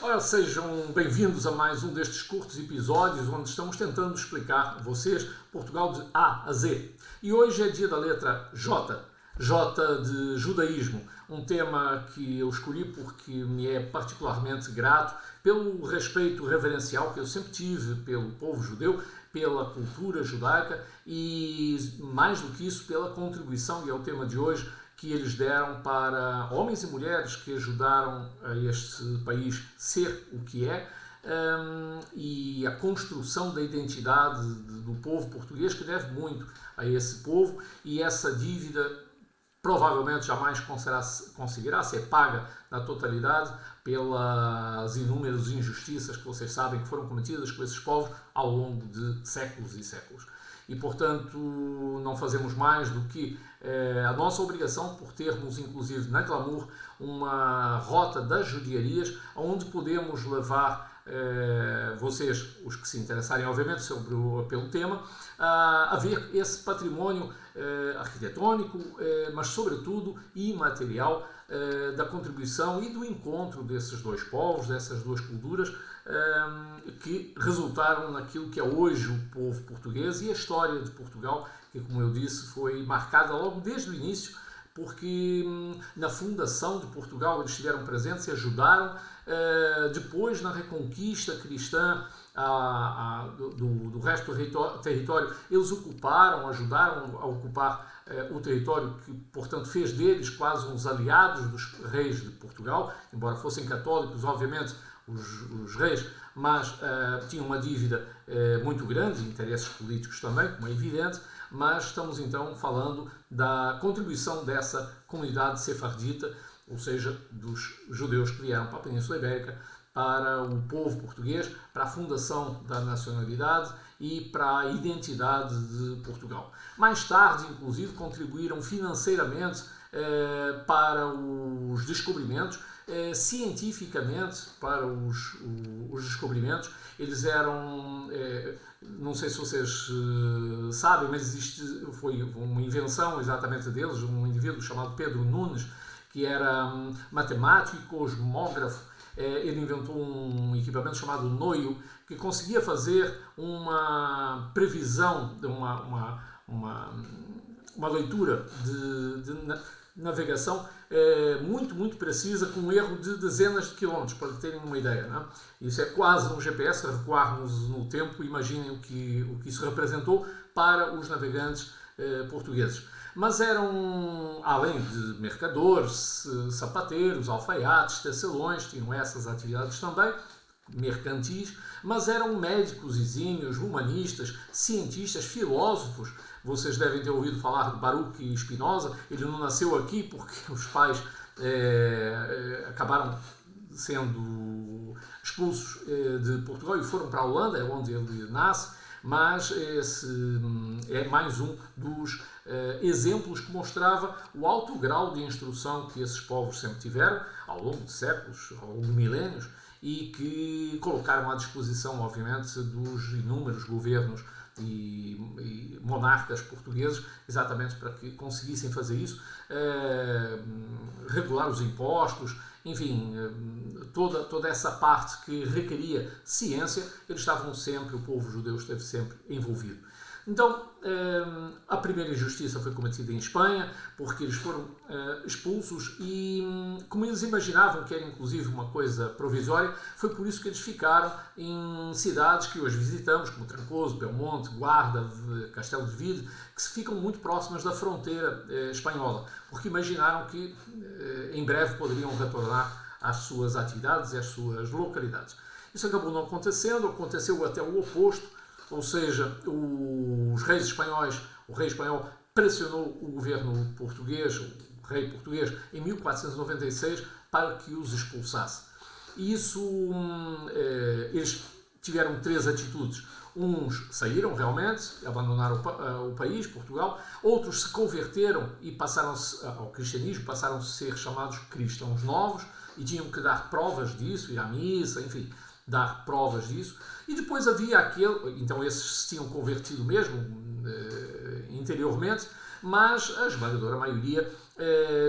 Ora, sejam bem-vindos a mais um destes curtos episódios onde estamos tentando explicar a vocês Portugal de A a Z. E hoje é dia da letra J, J de judaísmo, um tema que eu escolhi porque me é particularmente grato pelo respeito reverencial que eu sempre tive pelo povo judeu, pela cultura judaica e, mais do que isso, pela contribuição, e é o tema de hoje, que eles deram para homens e mulheres que ajudaram a este país ser o que é, e a construção da identidade do povo português, que deve muito a esse povo, e essa dívida provavelmente jamais conseguirá ser paga na totalidade pelas inúmeras injustiças que vocês sabem que foram cometidas com esses povos ao longo de séculos e séculos. E, portanto, não fazemos mais do que a nossa obrigação por termos, inclusive, na Glamour, uma rota das judiarias, onde podemos levar vocês, os que se interessarem, obviamente, pelo tema, a ver esse património arquitetónico, mas, sobretudo, imaterial, da contribuição e do encontro desses dois povos, dessas duas culturas, que resultaram naquilo que é hoje o povo português e a história de Portugal, que, como eu disse, foi marcada logo desde o início, porque na fundação de Portugal eles estiveram presentes e ajudaram. Depois, na reconquista cristã do resto do território, eles ajudaram a ocupar o território que, portanto, fez deles quase uns aliados dos reis de Portugal, embora fossem católicos, obviamente, os reis, mas tinham uma dívida muito grande, interesses políticos também, como é evidente, mas estamos então falando da contribuição dessa comunidade sefardita, ou seja, dos judeus que vieram para a Península Ibérica, para o povo português, para a fundação da nacionalidade e para a identidade de Portugal. Mais tarde, inclusive, contribuíram financeiramente para os descobrimentos, cientificamente para os descobrimentos. Eles eram, não sei se vocês sabem, mas foi uma invenção exatamente deles, um indivíduo chamado Pedro Nunes, que era matemático e cosmógrafo. Ele inventou um equipamento chamado NOIO, que conseguia fazer uma previsão, uma leitura de navegação muito precisa, com um erro de dezenas de quilómetros, para terem uma ideia. Não é? Isso é quase um GPS, a recuarmos no tempo. Imaginem o que isso representou para os navegantes portugueses. Mas eram, além de mercadores, sapateiros, alfaiates, tecelões, tinham essas atividades também, mercantis, mas eram médicos exímios, humanistas, cientistas, filósofos. Vocês devem ter ouvido falar de Baruch Spinoza. Ele não nasceu aqui porque os pais acabaram sendo expulsos de Portugal e foram para a Holanda, é onde ele nasce, mas esse é mais um dos exemplos que mostrava o alto grau de instrução que esses povos sempre tiveram ao longo de séculos, ao longo de milénios, e que colocaram à disposição, obviamente, dos inúmeros governos e monarcas portugueses, exatamente para que conseguissem fazer isso, regular os impostos, enfim, toda essa parte que requeria ciência, o povo judeu esteve sempre envolvido. Então, a primeira injustiça foi cometida em Espanha, porque eles foram expulsos e, como eles imaginavam que era inclusive uma coisa provisória, foi por isso que eles ficaram em cidades que hoje visitamos, como Trancoso, Belmonte, Guarda, Castelo de Vide, que ficam muito próximas da fronteira espanhola, porque imaginaram que em breve poderiam retornar às suas atividades e às suas localidades. Isso acabou não acontecendo, aconteceu até o oposto. Ou seja, o rei espanhol pressionou o governo português, o rei português, em 1496 para que os expulsasse. E isso, eles tiveram três atitudes. Uns saíram realmente, abandonaram o país, Portugal. Outros se converteram e passaram-se ao cristianismo, passaram a ser chamados cristãos novos e tinham que dar provas disso, ir à missa, enfim, dar provas disso. E depois havia então esses se tinham convertido mesmo interiormente, mas a esmagadora maioria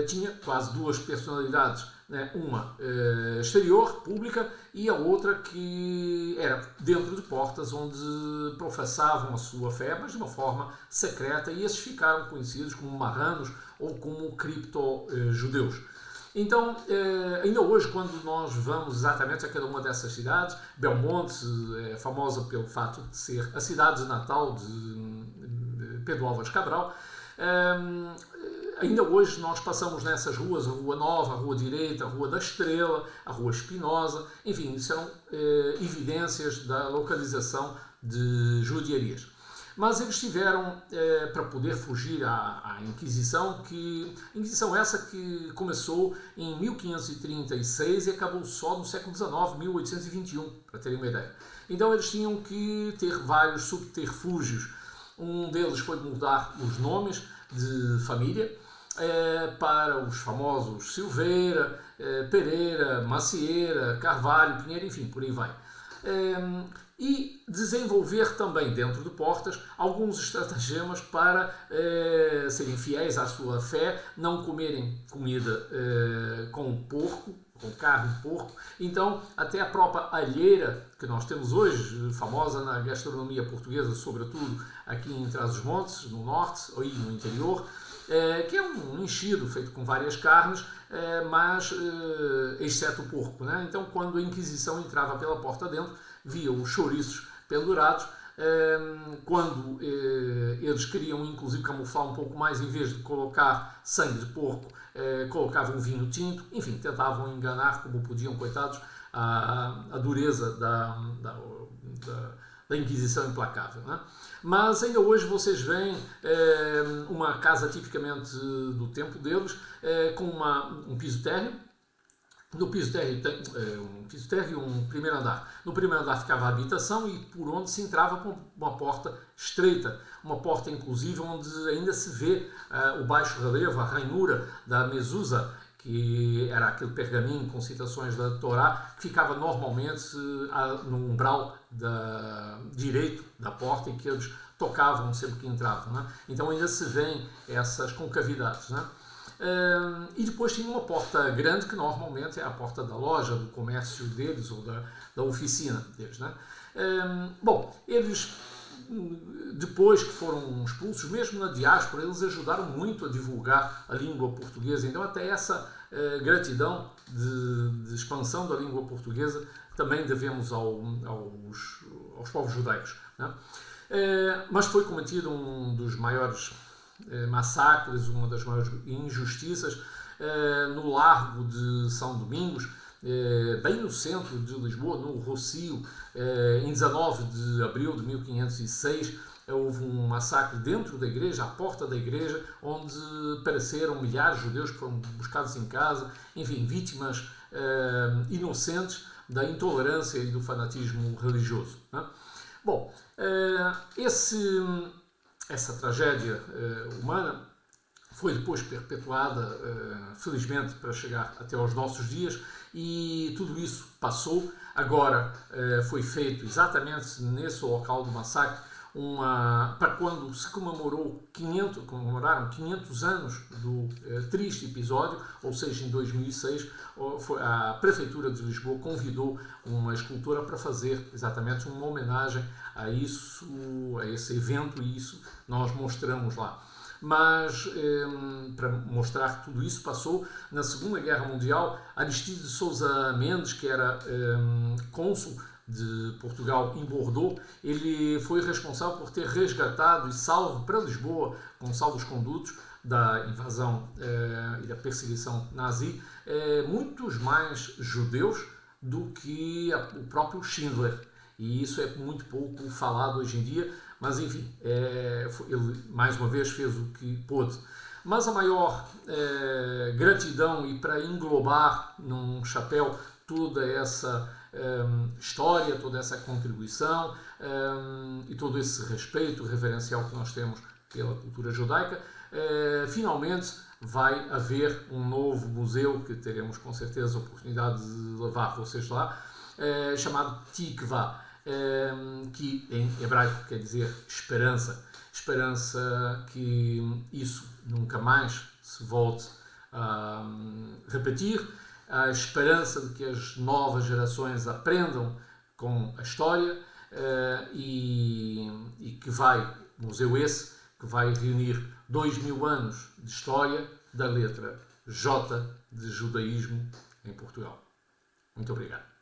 tinha quase duas personalidades né? Uma exterior, pública, e a outra que era dentro de portas onde professavam a sua fé, mas de uma forma secreta, e esses ficaram conhecidos como marranos ou como cripto-judeus. Então, ainda hoje, quando nós vamos exatamente a cada uma dessas cidades, Belmonte é famosa pelo fato de ser a cidade de Natal de Pedro Álvares Cabral. Ainda hoje nós passamos nessas ruas, a Rua Nova, a Rua Direita, a Rua da Estrela, a Rua Espinosa, enfim, são evidências da localização de judiarias. Mas eles tiveram, para poder fugir à Inquisição, Inquisição essa que começou em 1536 e acabou só no século XIX, 1821, para terem uma ideia. Então eles tinham que ter vários subterfúgios. Um deles foi mudar os nomes de família para os famosos Silveira, Pereira, Macieira, Carvalho, Pinheiro, enfim, por aí vai. E desenvolver também dentro de portas alguns estratagemas para serem fiéis à sua fé, não comerem comida com porco, com carne de porco. Então, até a própria alheira que nós temos hoje, famosa na gastronomia portuguesa, sobretudo aqui em Trás-os-Montes, no norte ou no interior, que é um enchido feito com várias carnes, mas exceto o porco, né? Então, quando a Inquisição entrava pela porta dentro, via os chouriços pendurados. Quando eles queriam inclusive camuflar um pouco mais, em vez de colocar sangue de porco, colocavam vinho tinto, enfim, tentavam enganar como podiam, coitados, a dureza da Inquisição implacável, né? Mas ainda hoje vocês veem uma casa tipicamente do tempo deles, com um piso térreo. No piso térreo tem um piso térreo e um primeiro andar. No primeiro andar ficava a habitação e por onde se entrava com uma porta estreita. Uma porta, inclusive, onde ainda se vê o baixo relevo, a ranhura da mesusa, que era aquele pergaminho com citações da Torá, que ficava normalmente no umbral direito da porta e que eles tocavam sempre que entravam, né? Então ainda se vêem essas concavidades, né? E depois tinha uma porta grande que normalmente é a porta da loja, do comércio deles ou da oficina deles, né? Bom, eles depois que foram expulsos, mesmo na diáspora, eles ajudaram muito a divulgar a língua portuguesa. Então até essa gratidão de expansão da língua portuguesa também devemos aos povos judaicos, né? Mas foi cometido um dos maiores massacres, uma das maiores injustiças, no Largo de São Domingos, bem no centro de Lisboa, no Rossio, em 19 de abril de 1506, houve um massacre dentro da igreja, à porta da igreja, onde pereceram milhares de judeus que foram buscados em casa, enfim, vítimas inocentes da intolerância e do fanatismo religioso, né? Bom, essa tragédia humana foi depois perpetuada, felizmente, para chegar até aos nossos dias, e tudo isso passou. Agora foi feito exatamente nesse local do massacre, para quando se comemoraram 500 anos do triste episódio, ou seja, em 2006, a Prefeitura de Lisboa convidou uma escultora para fazer exatamente uma homenagem a isso, a esse evento, e isso nós mostramos lá. Mas, para mostrar que tudo isso passou, na Segunda Guerra Mundial, Aristides de Sousa Mendes, que era cônsul de Portugal em Bordeaux, ele foi responsável por ter resgatado e salvo para Lisboa, com salvos-condutos da invasão e da perseguição nazi, muitos mais judeus do que o próprio Schindler. E isso é muito pouco falado hoje em dia, mas enfim, ele mais uma vez fez o que pôde. Mas a maior gratidão, e para englobar num chapéu toda essa história, toda essa contribuição e todo esse respeito reverencial que nós temos pela cultura judaica, finalmente vai haver um novo museu, que teremos com certeza a oportunidade de levar vocês lá, chamado Tikva, que em hebraico quer dizer esperança. Esperança que isso nunca mais se volte a repetir, a esperança de que as novas gerações aprendam com a história e que vai, museu esse, que vai reunir 2000 anos de história da letra J de judaísmo em Portugal. Muito obrigado.